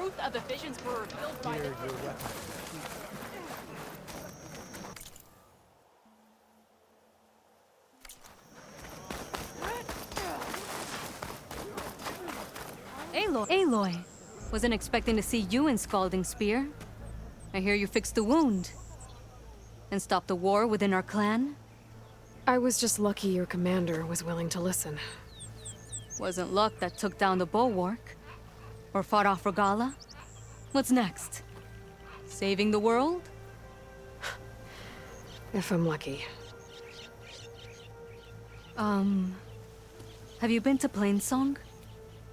truth of the visions were revealed by the... Aloy. Wasn't expecting to see you in Scalding Spear. I hear you fixed the wound. And stopped the war within our clan? I was just lucky your commander was willing to listen. Wasn't luck that took down the bulwark? Or fought off Regala? What's next? Saving the world? If I'm lucky. Have you been to Plainsong?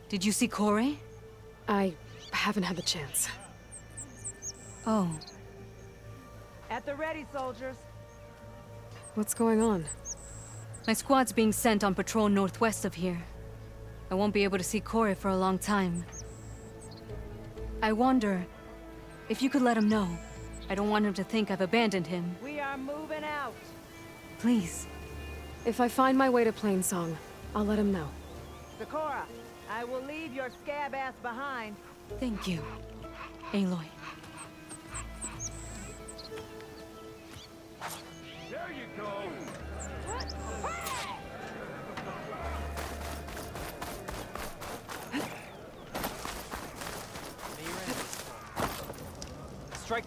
Did you see Kore? I haven't had the chance. Oh. At the ready, soldiers. What's going on? My squad's being sent on patrol northwest of here. I won't be able to see Kore for a long time. I wonder if you could let him know. I don't want him to think I've abandoned him. We are moving out. Please. If I find my way to Plainsong, I'll let him know. Sakura, I will leave your scab ass behind. Thank you, Aloy. There you go. Strike.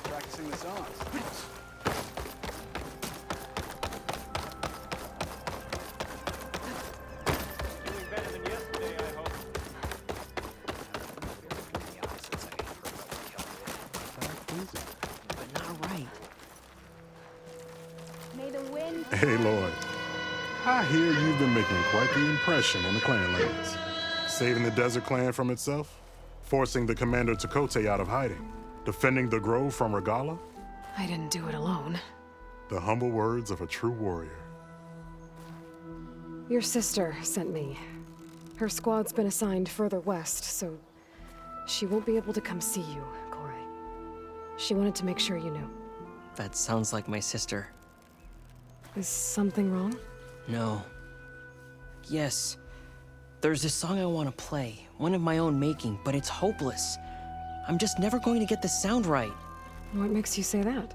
Practicing the songs. Feeling better than yesterday, I hope. But not right. May the wind... Hey, Lloyd. I hear you've been making quite the impression on the clan lands. Saving the desert clan from itself, forcing the commander Takote out of hiding, defending the grove from Regala. I didn't do it alone. The humble words of a true warrior. Your sister sent me. Her squad's been assigned further west, so she won't be able to come see you, Kore. She wanted to make sure you knew. That sounds like my sister. Is something wrong? No. Yes. There's this song I want to play, one of my own making, but it's hopeless. I'm just never going to get the sound right. What makes you say that?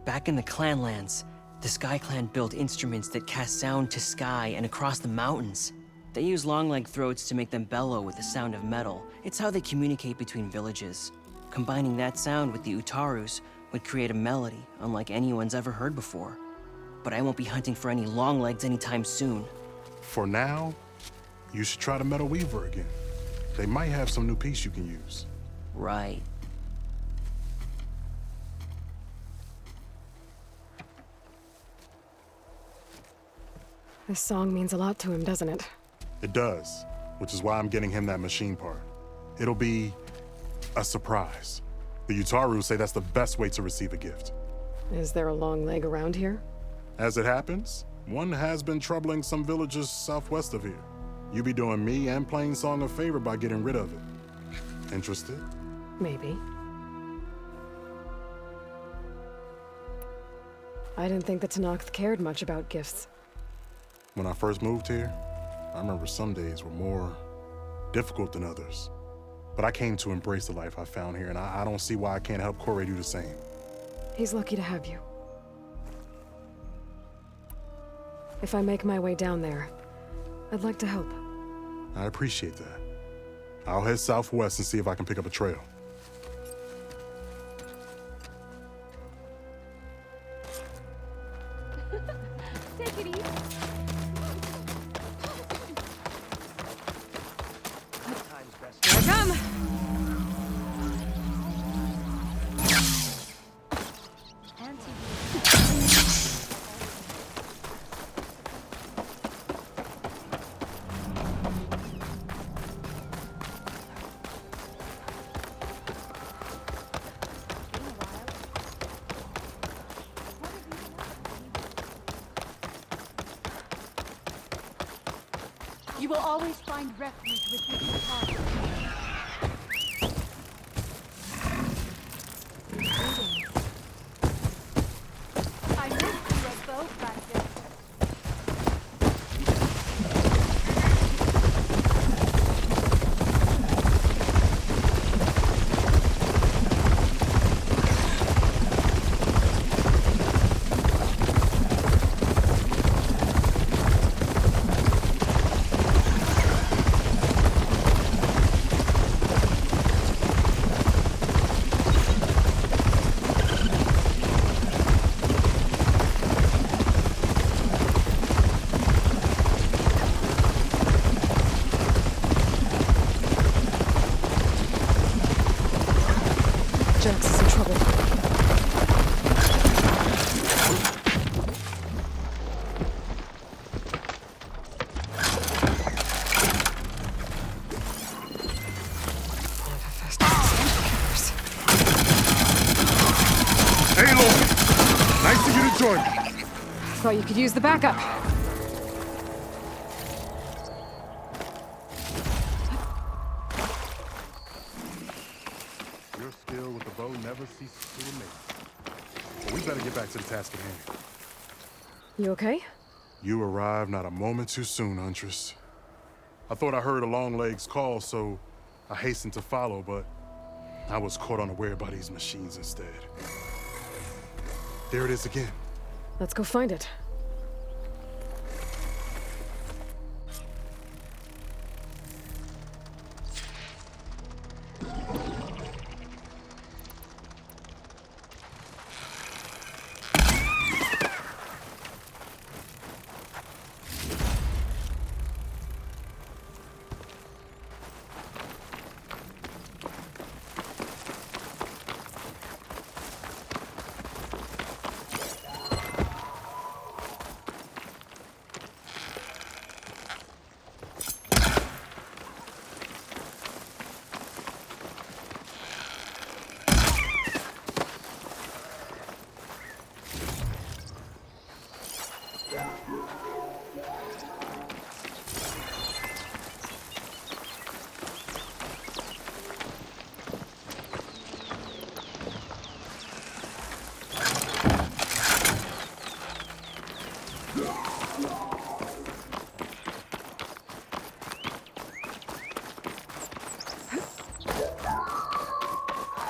Back in the Clanlands, the Sky Clan built instruments that cast sound to sky and across the mountains. They use long-leg throats to make them bellow with the sound of metal. It's how they communicate between villages. Combining that sound with the Utarus would create a melody unlike anyone's ever heard before. But I won't be hunting for any longlegs anytime soon. For now, you should try the Metal Weaver again. They might have some new piece you can use. Right. This song means a lot to him, doesn't it? It does, which is why I'm getting him that machine part. It'll be a surprise. The Utaru say that's the best way to receive a gift. Is there a long leg around here? As it happens, one has been troubling some villages southwest of here. You be doing me and Plainsong a favor by getting rid of it. Interested? Maybe. I didn't think the Tenakth cared much about gifts. When I first moved here, I remember some days were more difficult than others. But I came to embrace the life I found here, and I don't see why I can't help Kore do the same. He's lucky to have you. If I make my way down there, I'd like to help. I appreciate that. I'll head southwest and see if I can pick up a trail. Take it easy. Here I come! You will always find refuge within your heart. I missed you at bow practice. Jax is in trouble. Hey, Logan! Nice of you to join me. Thought you could use the backup. Your skill with the bow never ceases to amaze me. But we better get back to the task at hand. You okay? You arrived not a moment too soon, Huntress. I thought I heard a Longleg's call, so I hastened to follow, but I was caught unaware by these machines instead. There it is again. Let's go find it.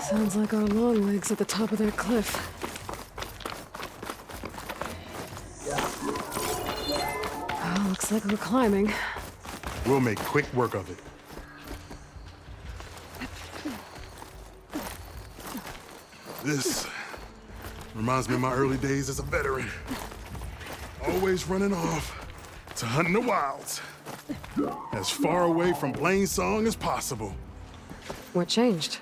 Sounds like our long legs at the top of that cliff. Oh, looks like we're climbing. We'll make quick work of it. This reminds me of my early days as a veteran. Always running off to hunt in the wilds. As far away from Plainsong as possible. What changed?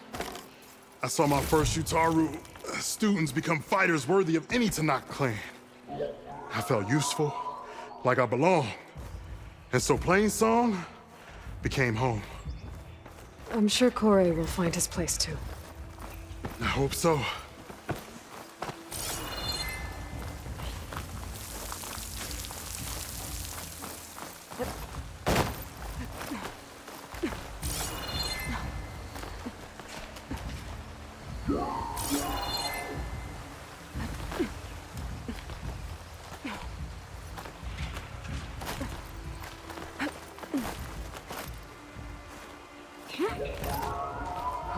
I saw my first Utaru students become fighters worthy of any Tanakh clan. I felt useful, like I belonged. And so Plainsong became home. I'm sure Corey will find his place too. I hope so.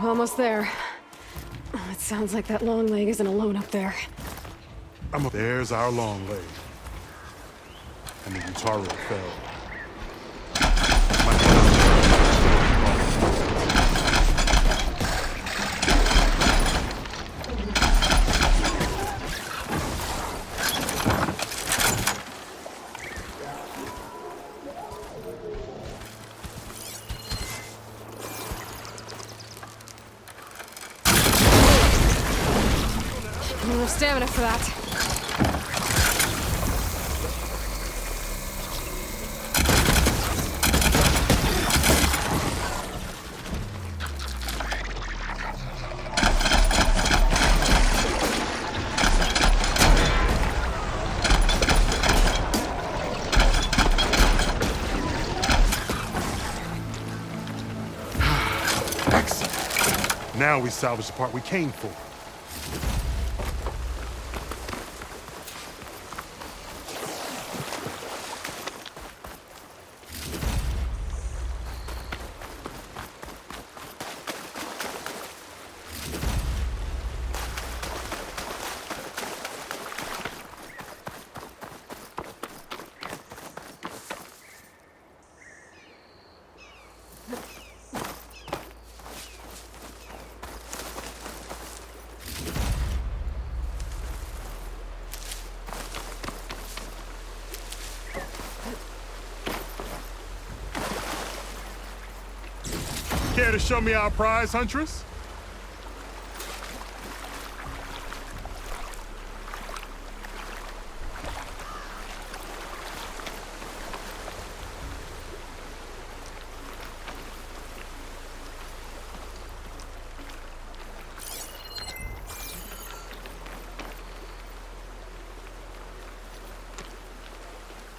Almost there. Oh, it sounds like that long leg isn't alone up there. There's our long leg. And the Utaru fell. No stamina for that. Now we salvage the part we came for. Care to show me our prize, Huntress?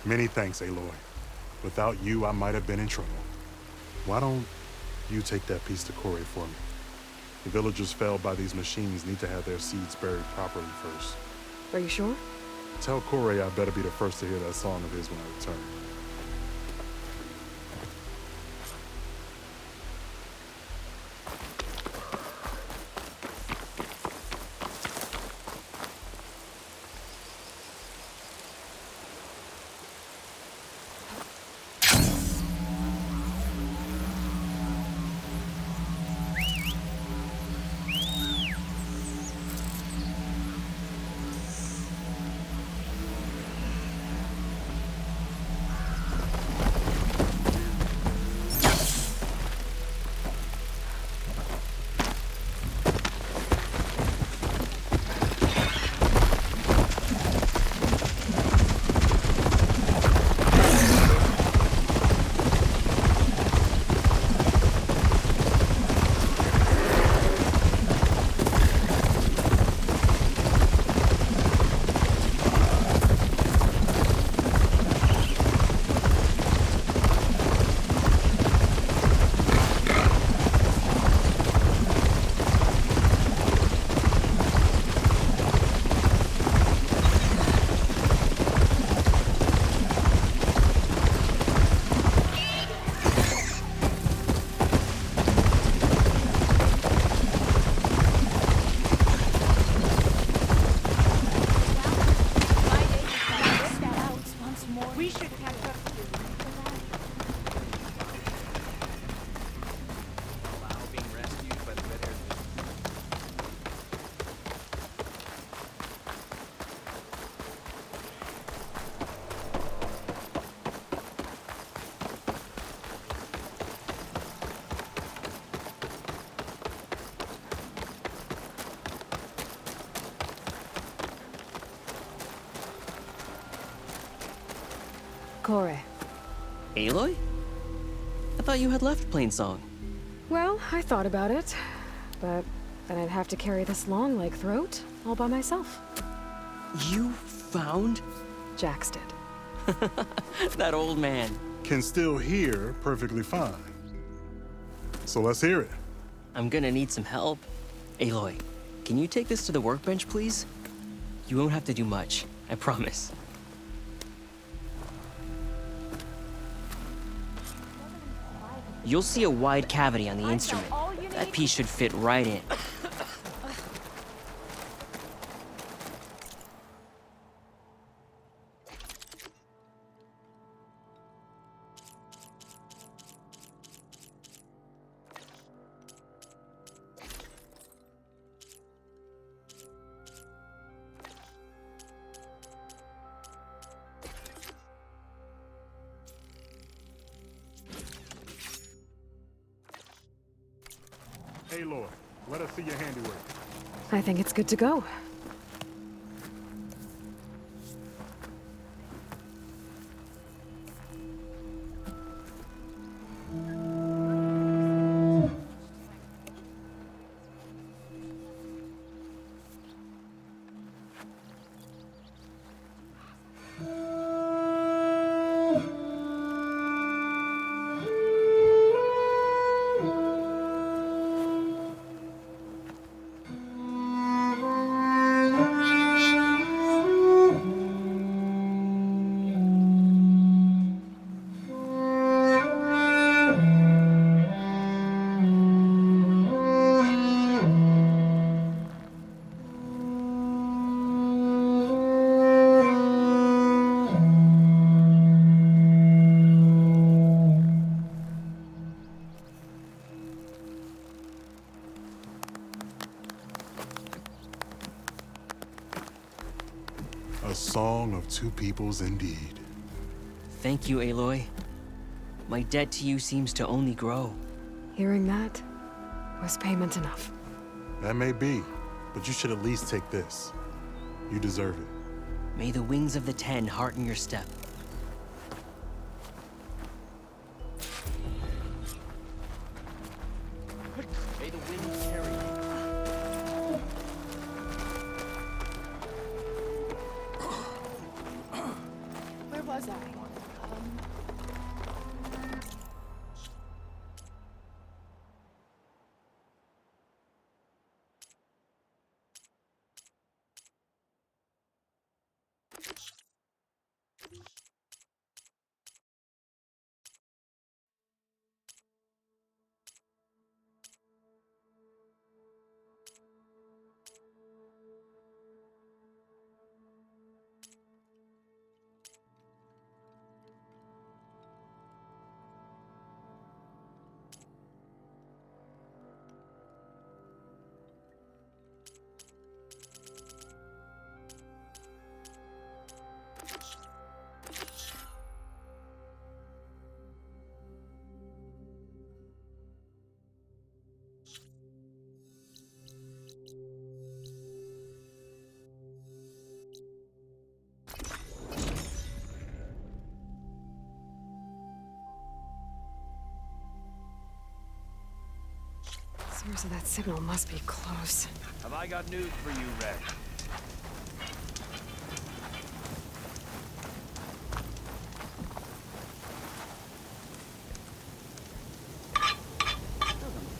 Many thanks, Aloy. Without you, I might have been in trouble. Why don't you take that piece to Corey for me? The villagers felled by these machines need to have their seeds buried properly first. Are you sure? Tell Corey I better be the first to hear that song of his when I return. We should catch up to Allow being rescued by the red-haired. Corey. Aloy? I thought you had left Plainsong. Well, I thought about it, but then I'd have to carry this long leg throat all by myself. You found Jax did. that old man? Can still hear perfectly fine. So let's hear it. I'm gonna need some help. Aloy, can you take this to the workbench, please? You won't have to do much, I promise. You'll see a wide cavity on the instrument. That piece should fit right in. Aloy, let us see your handiwork. I think it's good to go. Two peoples indeed. Thank you, Aloy. My debt to you seems to only grow. Hearing that was payment enough. That may be, but you should at least take this. You deserve it. May the wings of the Ten hearten your step. May the wind carry you. Where was I? Source of that signal must be close. Have I got news for you, Red?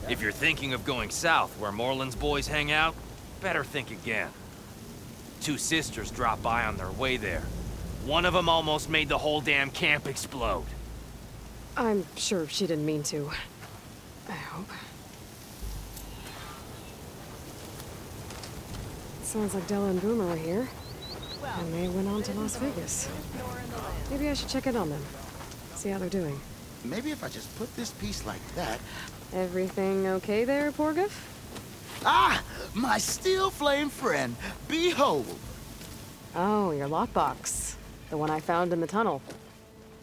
If you're thinking of going south where Moreland's boys hang out, better think again. Two sisters dropped by on their way there. One of them almost made the whole damn camp explode. I'm sure she didn't mean to. I hope. Sounds like Della and Boomer were here. And they went on to Las Vegas. Maybe I should check in on them. See how they're doing. Maybe if I just put this piece like that. Everything okay there, Porgif? Ah! My steel flame friend! Behold! Oh, your lockbox. The one I found in the tunnel.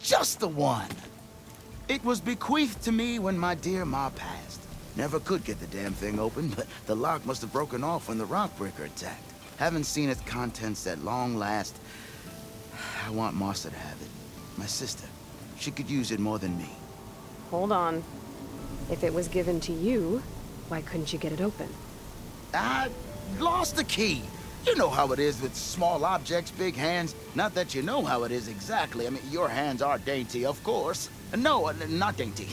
Just the one! It was bequeathed to me when my dear ma passed. Never could get the damn thing open, but the lock must have broken off when the rockbreaker attacked. Haven't seen its contents at long last. I want Martha to have it. My sister. She could use it more than me. Hold on. If it was given to you, why couldn't you get it open? I lost the key. You know how it is with small objects, big hands. Not that you know how it is exactly. I mean, your hands are dainty, of course. No, not dainty.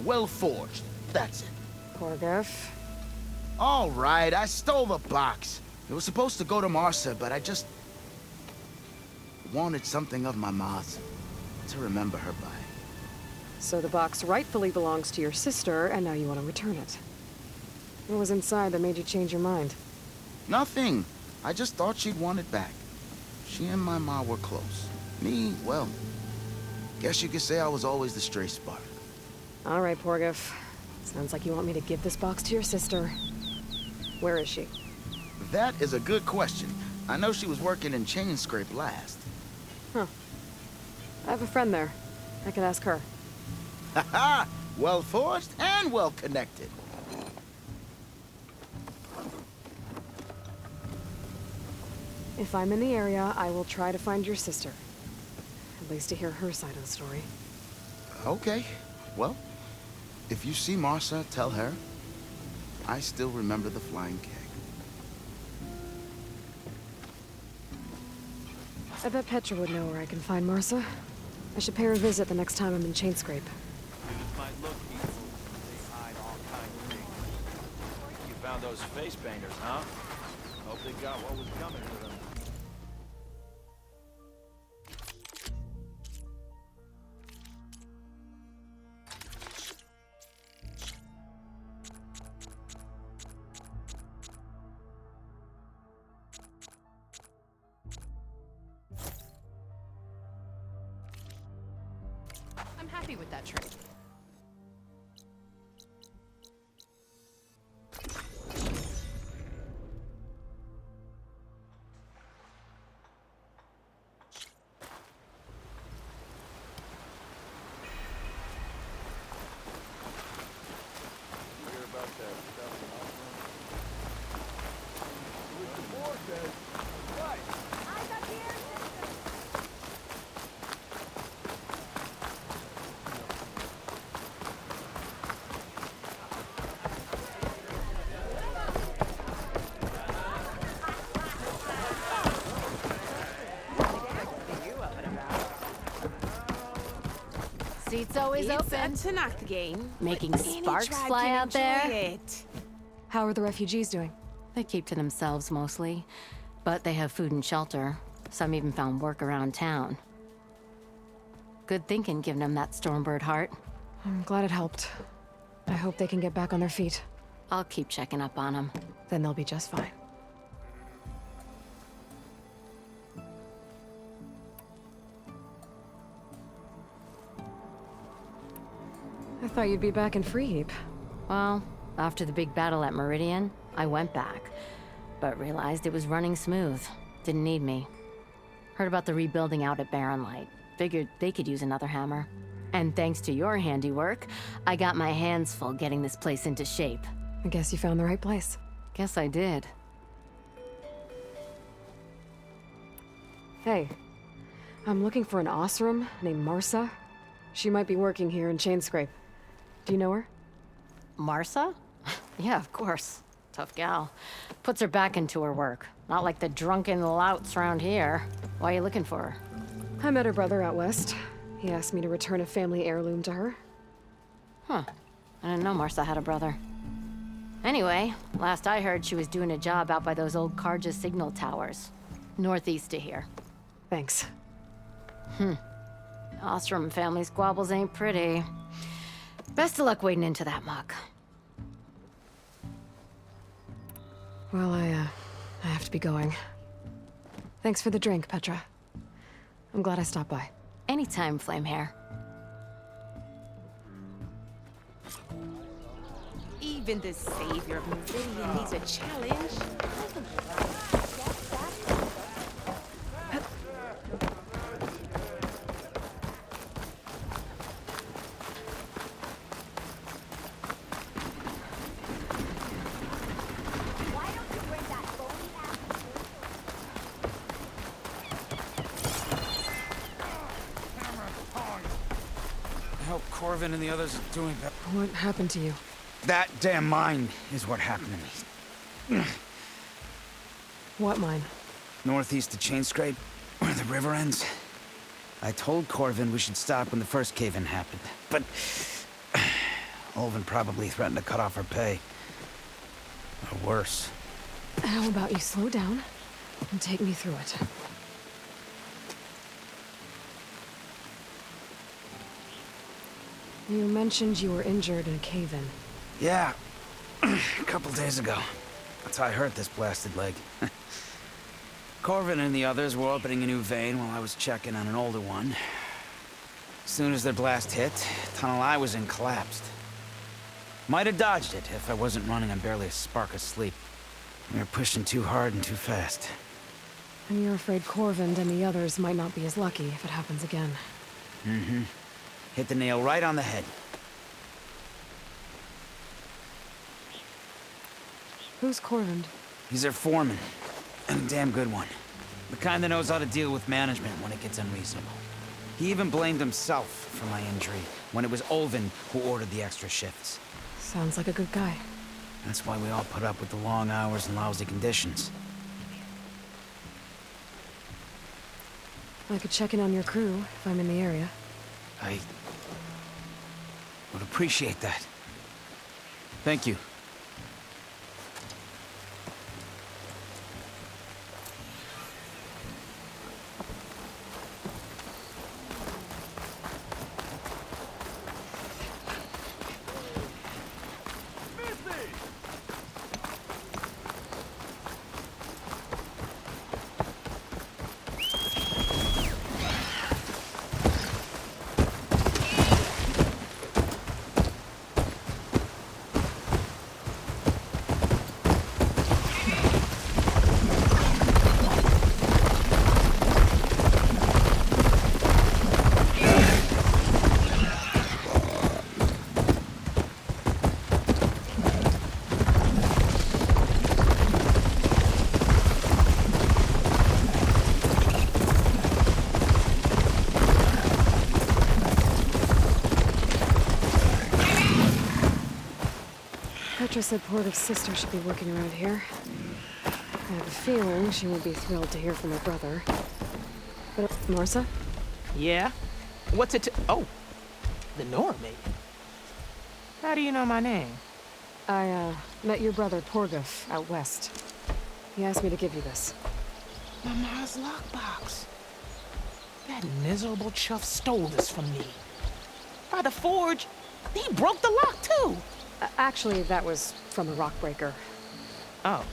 Well forged. That's it. Porgif. All right, I stole the box. It was supposed to go to Martha, but I just wanted something of my ma's to remember her by. So the box rightfully belongs to your sister, and now you want to return it. What was inside that made you change your mind? Nothing. I just thought she'd want it back. She and my ma were close. Me, well, guess you could say I was always the stray spark. All right, Porgif. Sounds like you want me to give this box to your sister. Where is she? That is a good question. I know she was working in Chain Scrape last. Huh. I have a friend there. I could ask her. Ha-ha! Well forged and well connected. If I'm in the area, I will try to find your sister. At least to hear her side of the story. Okay. Well, if you see Martha, tell her I still remember the flying keg. I bet Petra would know where I can find Martha. I should pay her a visit the next time I'm in Chainscrape. Dudes might look peaceful, they hide all kinds of things. You found those face painters, huh? Hope they got what was coming to them. I'm happy with that trade. It's always open. It's a Tanakh game. Making but any sparks tribe fly can out there. enjoy it. How are the refugees doing? They keep to themselves mostly, but they have food and shelter. Some even found work around town. Good thinking, giving them that Stormbird heart. I'm glad it helped. I hope they can get back on their feet. I'll keep checking up on them. Then they'll be just fine. I thought you'd be back in Freeheap. Well, after the big battle at Meridian, I went back, but realized it was running smooth. Didn't need me. Heard about the rebuilding out at Barren Light. Figured they could use another hammer. And thanks to your handiwork, I got my hands full getting this place into shape. I guess you found the right place. Guess I did. Hey, I'm looking for an Osram named Marsa. She might be working here in Chainscrape. Do you know her? Marsa? Yeah, of course. Tough gal. Puts her back into her work. Not like the drunken louts around here. Why are you looking for her? I met her brother out west. He asked me to return a family heirloom to her. Huh. I didn't know Marsa had a brother. Anyway, last I heard she was doing a job out by those old Karja signal towers. Northeast of here. Thanks. Ostrom family squabbles ain't pretty. Best of luck wading into that muck. Well, I have to be going. Thanks for the drink, Petra. I'm glad I stopped by. Anytime, Flamehair. Even the savior of Meridian needs a challenge. I hope Corvin and the others are doing better. What happened to you? That damn mine is what happened to me. What mine? Northeast of Chainscrape, where the river ends. I told Corvin we should stop when the first cave-in happened, but Olvin probably threatened to cut off her pay. Or worse. How about you slow down and take me through it? You mentioned you were injured in a cave-in. Yeah, a couple days ago. That's how I hurt this blasted leg. Corvin and the others were opening a new vein while I was checking on an older one. As soon as their blast hit, the tunnel I was in collapsed. Might have dodged it if I wasn't running on barely a spark of sleep. We were pushing too hard and too fast. And you're afraid Corvind and the others might not be as lucky if it happens again. Mm-hmm. Hit the nail right on the head. Who's Corvind? He's their foreman, and a damn good one. The kind that knows how to deal with management when it gets unreasonable. He even blamed himself for my injury, when it was Olvin who ordered the extra shifts. Sounds like a good guy. That's why we all put up with the long hours and lousy conditions. I could check in on your crew if I'm in the area. I would appreciate that. Thank you. Petra said Portive's sister should be working around here. I have a feeling she won't be thrilled to hear from her brother. But Marsa? Yeah? What's it? Oh, The Nora, maybe. How do you know my name? I, met your brother, Porguf, out west. He asked me to give you this. My ma's lockbox. That miserable chuff stole this from me. By the forge, he broke the lock, too. Actually, that was from a rock breaker. Oh,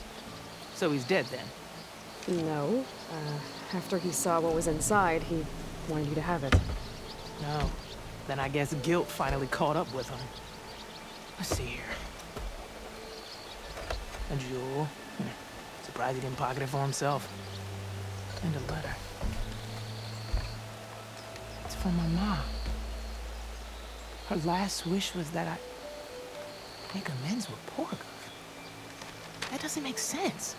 so he's dead then? No. After he saw what was inside, he wanted you to have it. No. Then I guess guilt finally caught up with him. Let's see here. A jewel. Surprised he didn't pocket it for himself. And a letter. It's from my mom. Her last wish was that I make amends with Porguf. That doesn't make sense.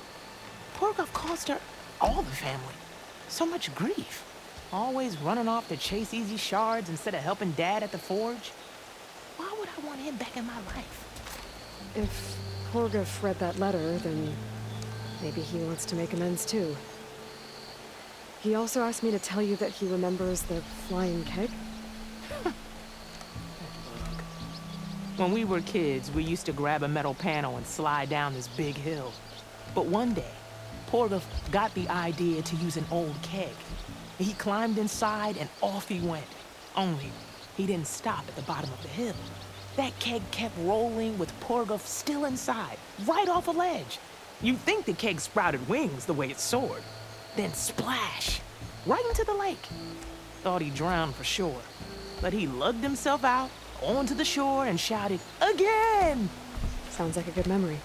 Porguf caused her, all the family, so much grief. Always running off to chase easy shards instead of helping Dad at the forge. Why would I want him back in my life? If Porguf read that letter, then maybe he wants to make amends too. He also asked me to tell you that he remembers the flying keg. When we were kids, we used to grab a metal panel and slide down this big hill. But one day, Porguf got the idea to use an old keg. He climbed inside and off he went. Only, he didn't stop at the bottom of the hill. That keg kept rolling with Porguf still inside, right off a ledge. You'd think the keg sprouted wings the way it soared. Then splash, right into the lake. Thought he drowned for sure. But he lugged himself out, onto the shore and shouted, "Again!" Sounds like a good memory.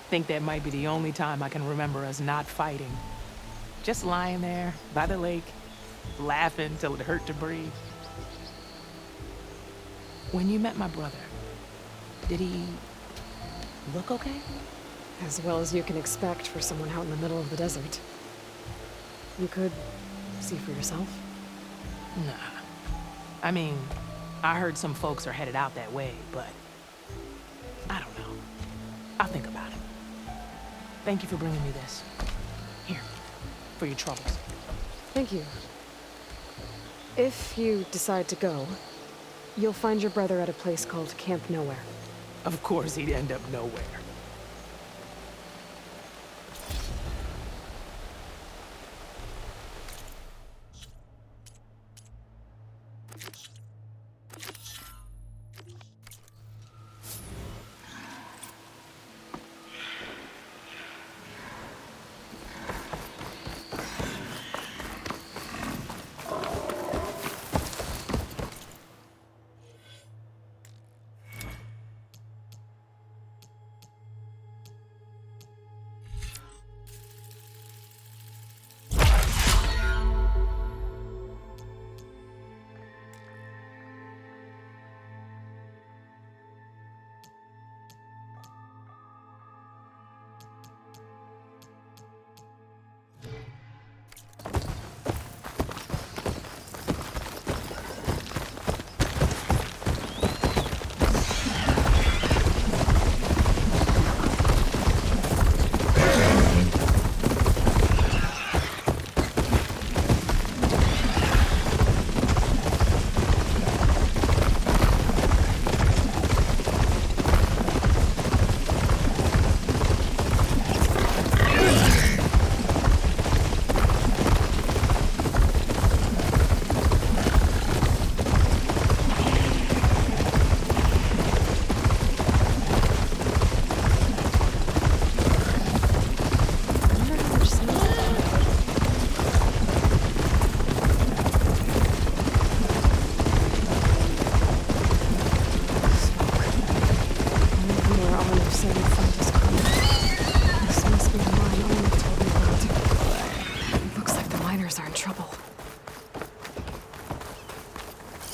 Think that might be the only time I can remember us not fighting. Just lying there, by the lake, laughing till it hurt to breathe. When you met my brother, did he look okay? As well as you can expect for someone out in the middle of the desert. You could see for yourself. Nah. I mean, I heard some folks are headed out that way, but I don't know. I'll think about it. Thank you for bringing me this. Here, for your troubles. Thank you. If you decide to go, you'll find your brother at a place called Camp Nowhere. Of course he'd end up nowhere.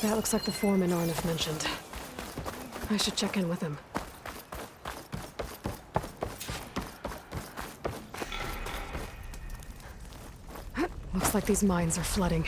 That looks like the foreman Arnif mentioned. I should check in with him. Looks like these mines are flooding.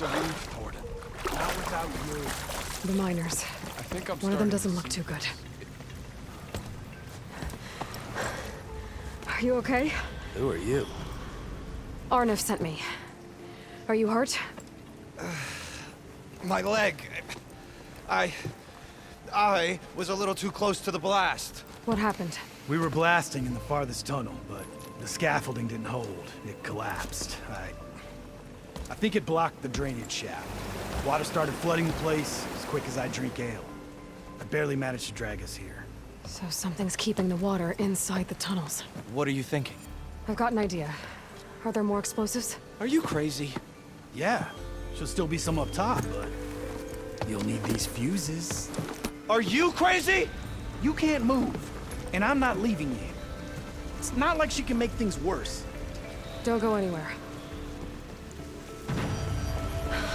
to move toward it. Not without you. The miners. I think I'm One of them starting doesn't to look see too good. Are you okay? Who are you? Arnif sent me. Are you hurt? My leg. I was a little too close to the blast. What happened? We were blasting in the farthest tunnel, but the scaffolding didn't hold. It collapsed. I think it blocked the drainage shaft. Water started flooding the place as quick as I drink ale. I barely managed to drag us here. So something's keeping the water inside the tunnels. What are you thinking? I've got an idea. Are there more explosives? Are you crazy? Yeah, should still be some up top, but you'll need these fuses. Are you crazy? You can't move, and I'm not leaving you. It's not like she can make things worse. Don't go anywhere.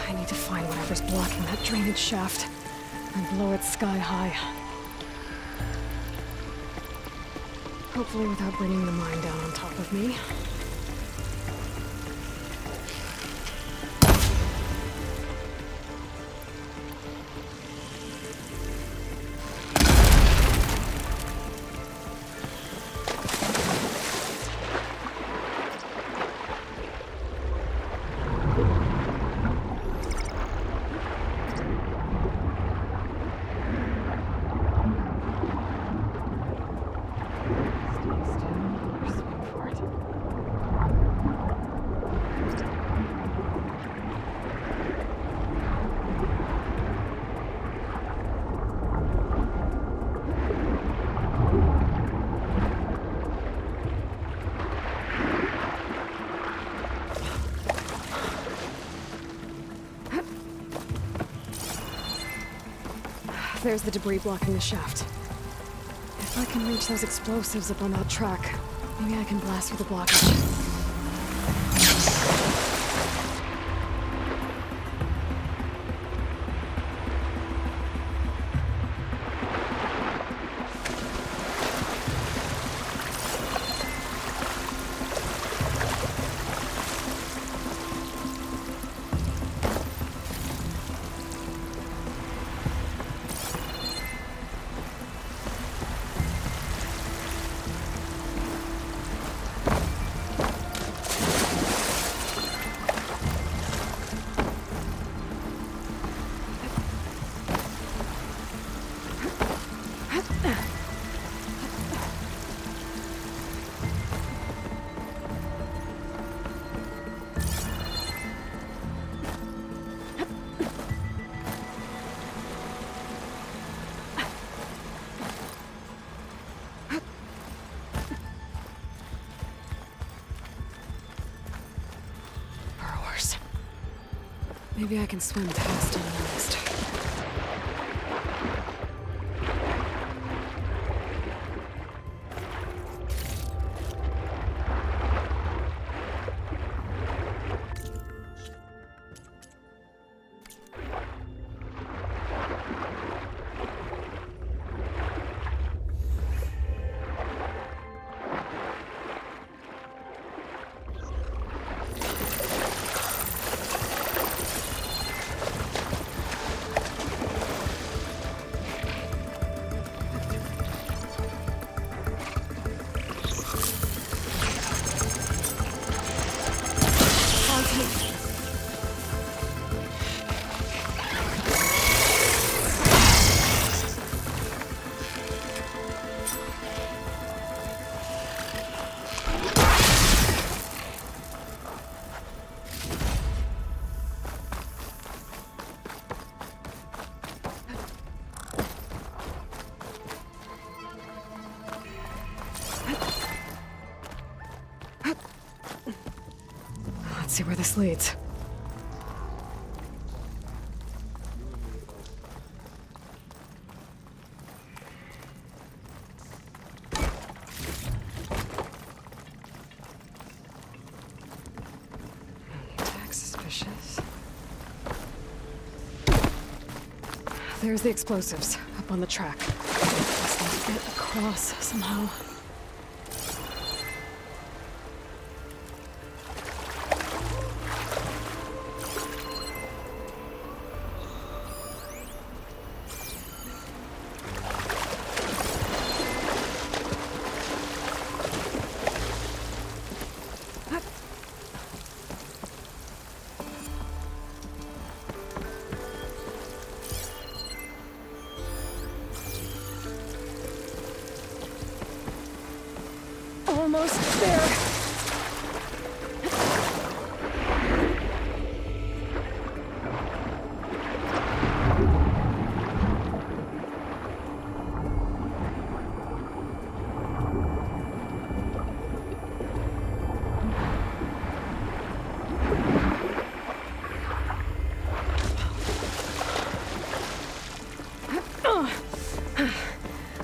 I need to find whatever's blocking that drainage shaft and blow it sky high. Hopefully without bringing the mine down on top of me. There's the debris blocking the shaft. If I can reach those explosives up on that track, maybe I can blast through the blockage. Maybe I can swim past unnoticed. Let's see where this leads. Attack suspicious. There's the explosives up on the track. Just need to get across somehow. Almost there.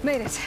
Made it.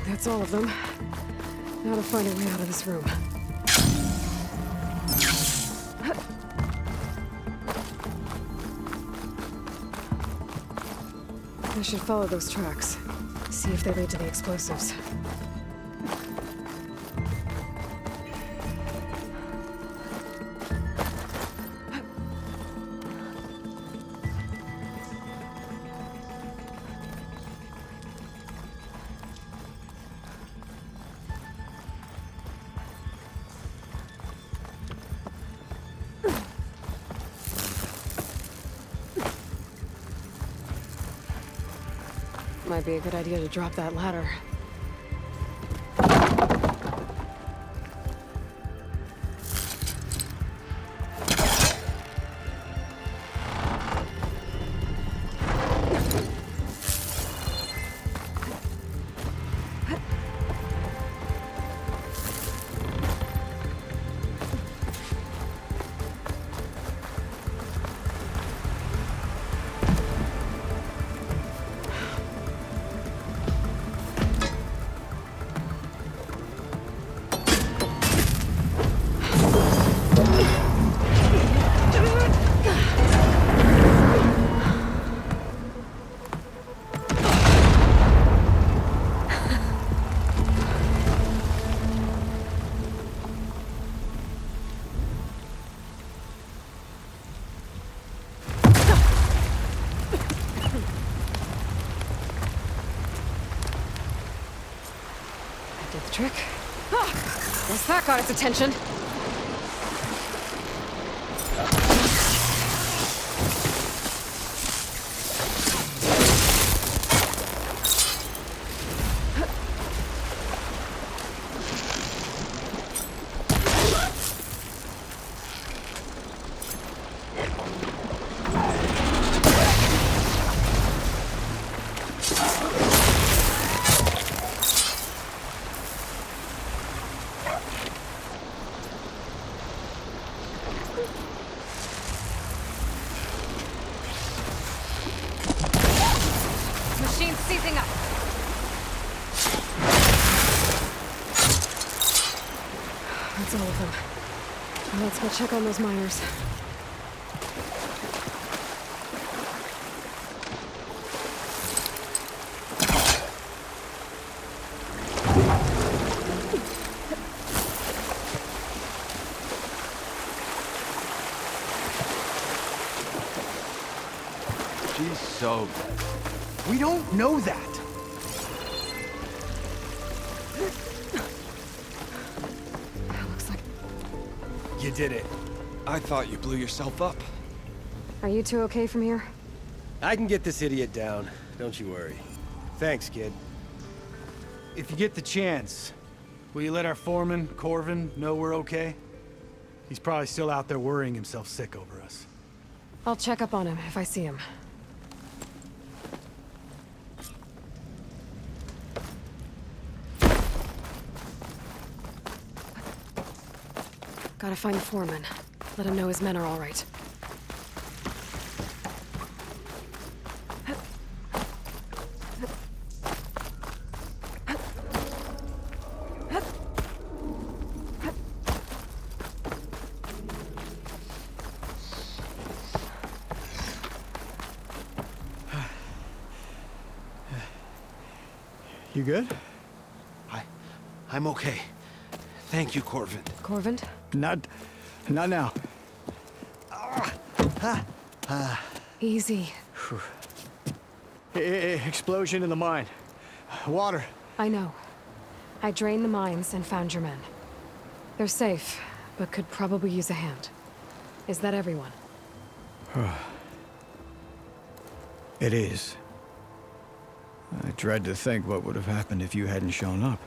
That's all of them. Now to find a way out of this room. I should follow those tracks. See if they lead to the explosives. Might be a good idea to drop that ladder. Did the trick. Guess that got its attention. Machine's seizing up. That's all of them. Now let's go check on those miners. She's so dead. We don't know that. Looks like... You did it. I thought you blew yourself up. Are you two okay from here? I can get this idiot down. Don't you worry. Thanks, kid. If you get the chance, will you let our foreman, Corvin, know we're okay? He's probably still out there worrying himself sick over us. I'll check up on him if I see him. Gotta find the foreman. Let him know his men are all right. You good? I'm okay. Thank you, Corvin. Corvin? Not now. Easy. Explosion in the mine. Water. I know. I drained the mines and found your men. They're safe, but could probably use a hand. Is that everyone? It is. I dread to think what would have happened if you hadn't shown up.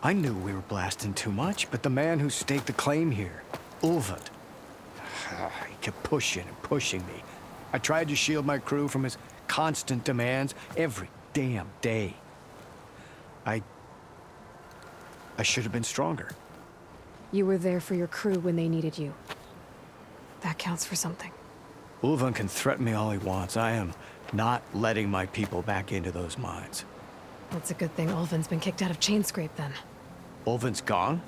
I knew we were blasting too much, but the man who staked the claim here, Ulvund, he kept pushing and pushing me. I tried to shield my crew from his constant demands every damn day. I should have been stronger. You were there for your crew when they needed you. That counts for something. Ulvund can threaten me all he wants. I am not letting my people back into those mines. That's a good thing Ulvund's been kicked out of Chainscrape, then. Ulvund's gone?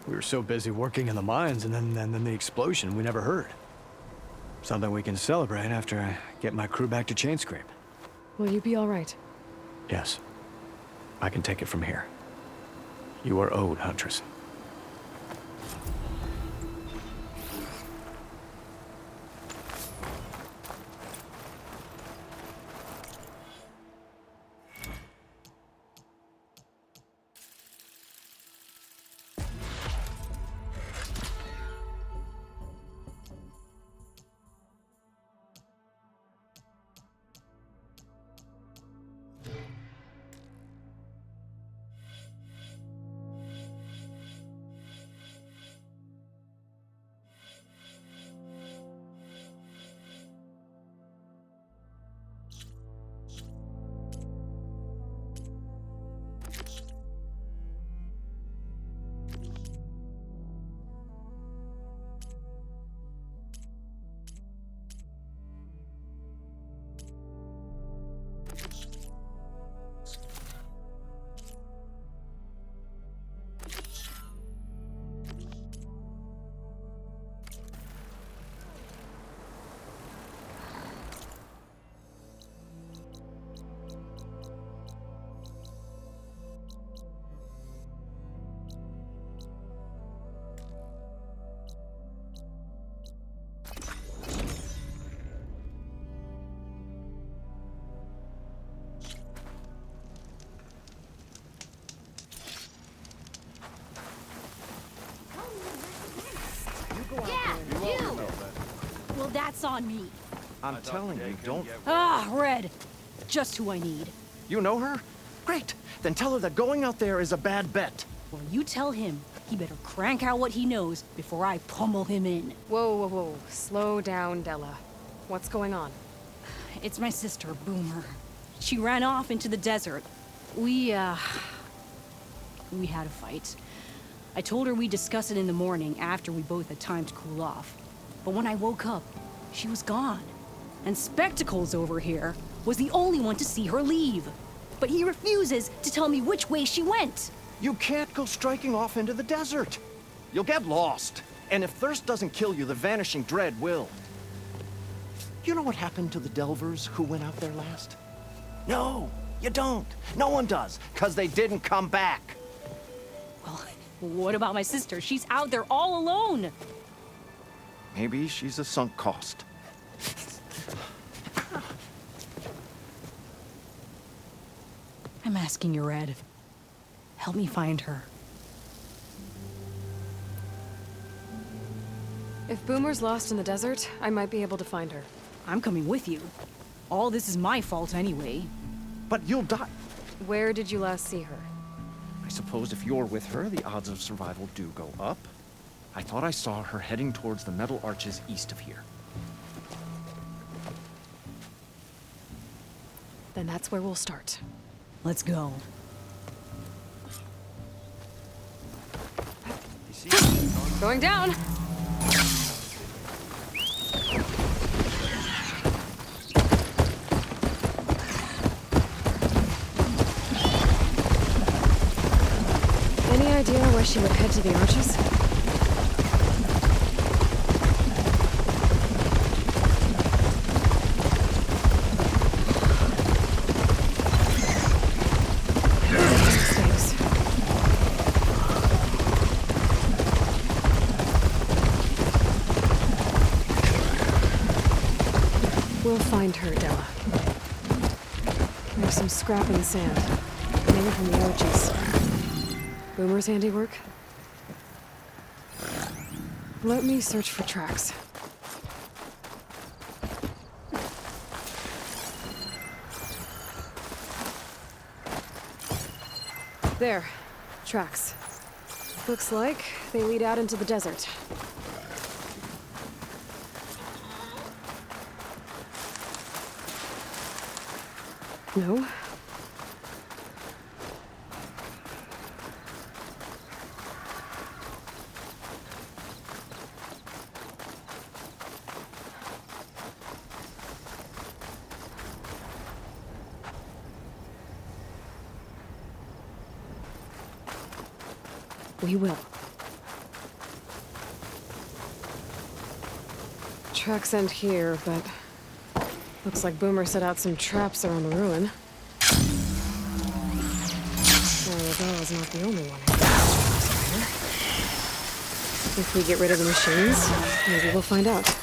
We were so busy working in the mines, and then the explosion we never heard. Something we can celebrate after I get my crew back to Chainscrape. Will you be all right? Yes. I can take it from here. You are owed, Huntress. Well, that's on me. I'm telling you, don't... Ah, Red. Just who I need. You know her? Great. Then tell her that going out there is a bad bet. Well, you tell him he better crank out what he knows before I pummel him in. Whoa. Slow down, Della. What's going on? It's my sister, Boomer. She ran off into the desert. We had a fight. I told her we'd discuss it in the morning after we both had time to cool off. But when I woke up, she was gone. And Spectacles over here was the only one to see her leave. But he refuses to tell me which way she went. You can't go striking off into the desert. You'll get lost. And if thirst doesn't kill you, the Vanishing Dread will. You know what happened to the Delvers who went out there last? No, you don't. No one does, because they didn't come back. Well, what about my sister? She's out there all alone. Maybe she's a sunk cost. I'm asking you, Red. Help me find her. If Boomer's lost in the desert, I might be able to find her. I'm coming with you. All this is my fault anyway. But you'll die. Where did you last see her? I suppose if you're with her, the odds of survival do go up. I thought I saw her heading towards the metal arches east of here. Then that's where we'll start. Let's go. Going down! Any idea why she would head to the arches? We'll find her, Della. There's some scrap in the sand. Maybe from the orgies. Boomer's handiwork? Let me search for tracks. There. Tracks. Looks like they lead out into the desert. No. We will. Tracks end here, but looks like Boomer set out some traps around the ruin. Bella's not the only one. If we get rid of the machines, maybe we'll find out.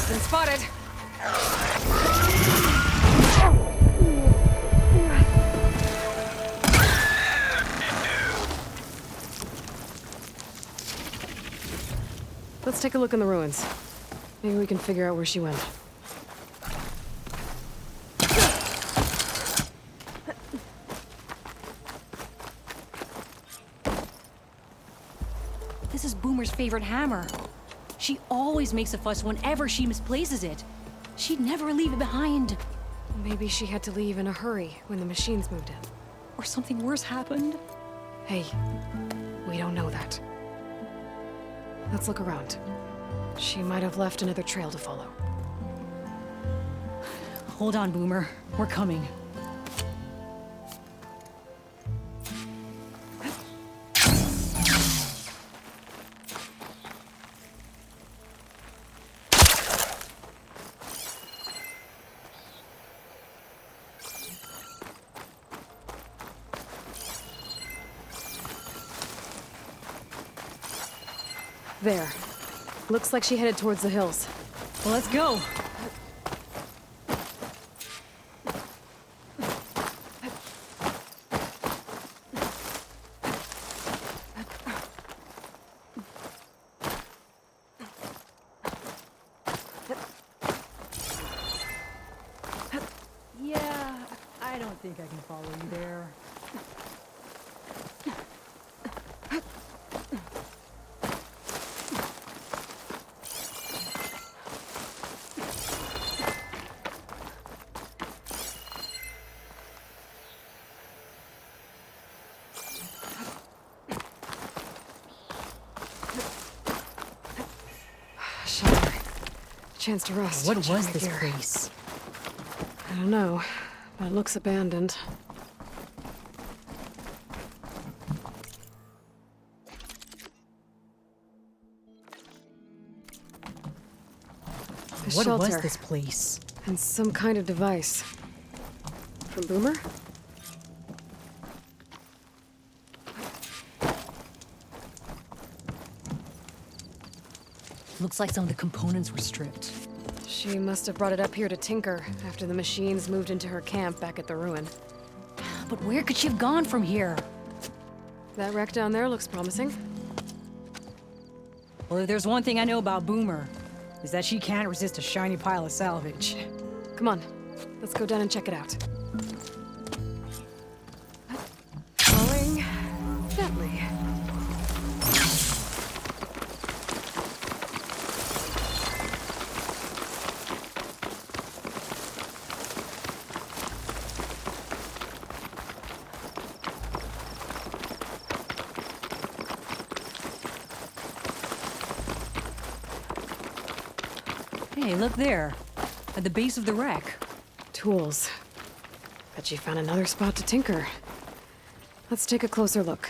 Been spotted. Let's take a look in the ruins. Maybe we can figure out where she went. This is Boomer's favorite hammer. She always makes a fuss whenever she misplaces it. She'd never leave it behind. Maybe she had to leave in a hurry when the machines moved in. Or something worse happened. Hey, we don't know that. Let's look around. She might have left another trail to follow. Hold on, Boomer. We're coming. There. Looks like she headed towards the hills. Well, let's go. Yeah, I don't think I can follow you there. Shelter. Chance to rest. What Check was my this gear. place? I don't know, but it looks abandoned. A What was shelter. this place? And some kind of device. From Boomer? Looks like some of the components were stripped. She must have brought it up here to tinker after the machines moved into her camp back at the ruin. But where could she have gone from here? That wreck down there looks promising. Well, if there's one thing I know about Boomer, is that she can't resist a shiny pile of salvage. Come on, let's go down and check it out. Falling gently. Hey, look there. At the base of the wreck. Tools. Bet she found another spot to tinker. Let's take a closer look.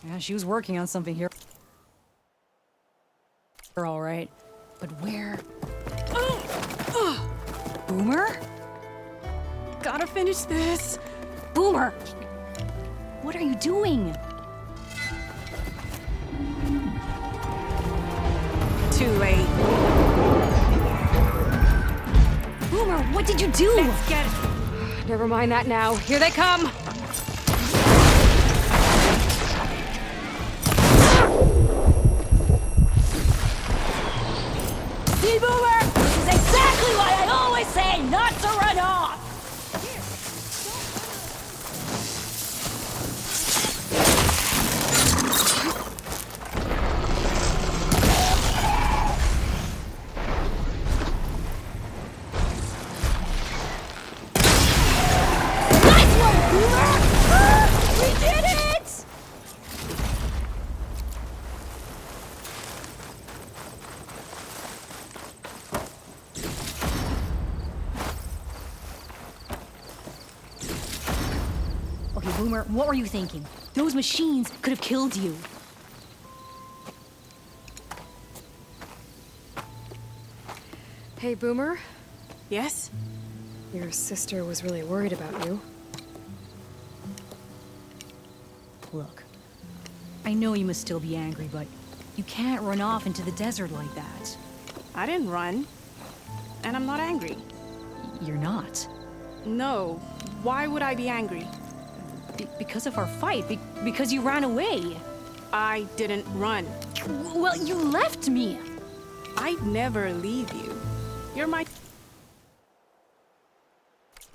Yeah, she was working on something here. All right. But where? Boomer? Gotta finish this. Boomer! What are you doing? Too late. Boomer, what did you do? Let's get it. Never mind that now. Here they come! See, Boomer? This is exactly why I always say not to run off! Nice one, Boomer! We did it! Okay, Boomer, what were you thinking? Those machines could have killed you. Hey, Boomer. Yes? Your sister was really worried about you. Look, I know you must still be angry, but you can't run off into the desert like that. I didn't run. And I'm not angry. You're not. No. Why would I be angry? Because of our fight. Because you ran away. I didn't run. Well, you left me. I'd never leave you. You're my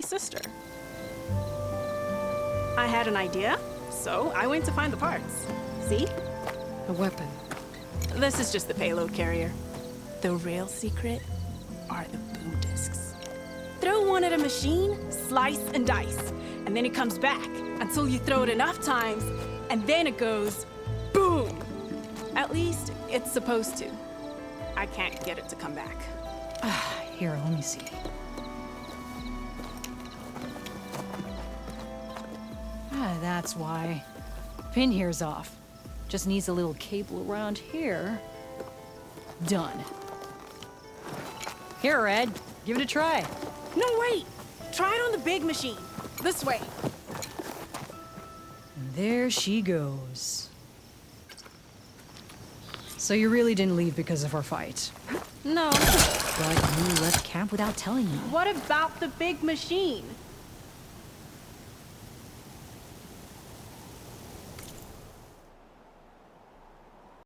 sister. I had an idea, so I went to find the parts. See? A weapon. This is just the payload carrier. The real secret are the boom discs. Throw one at a machine, slice and dice, and then it comes back until you throw it enough times, and then it goes boom. At least it's supposed to. I can't get it to come back. Here, let me see. That's why. Pin here's off. Just needs a little cable around here. Done. Here, Red. Give it a try. No, wait! Try it on the big machine. This way. And there she goes. So you really didn't leave because of our fight? No. But you left camp without telling me. What about the big machine?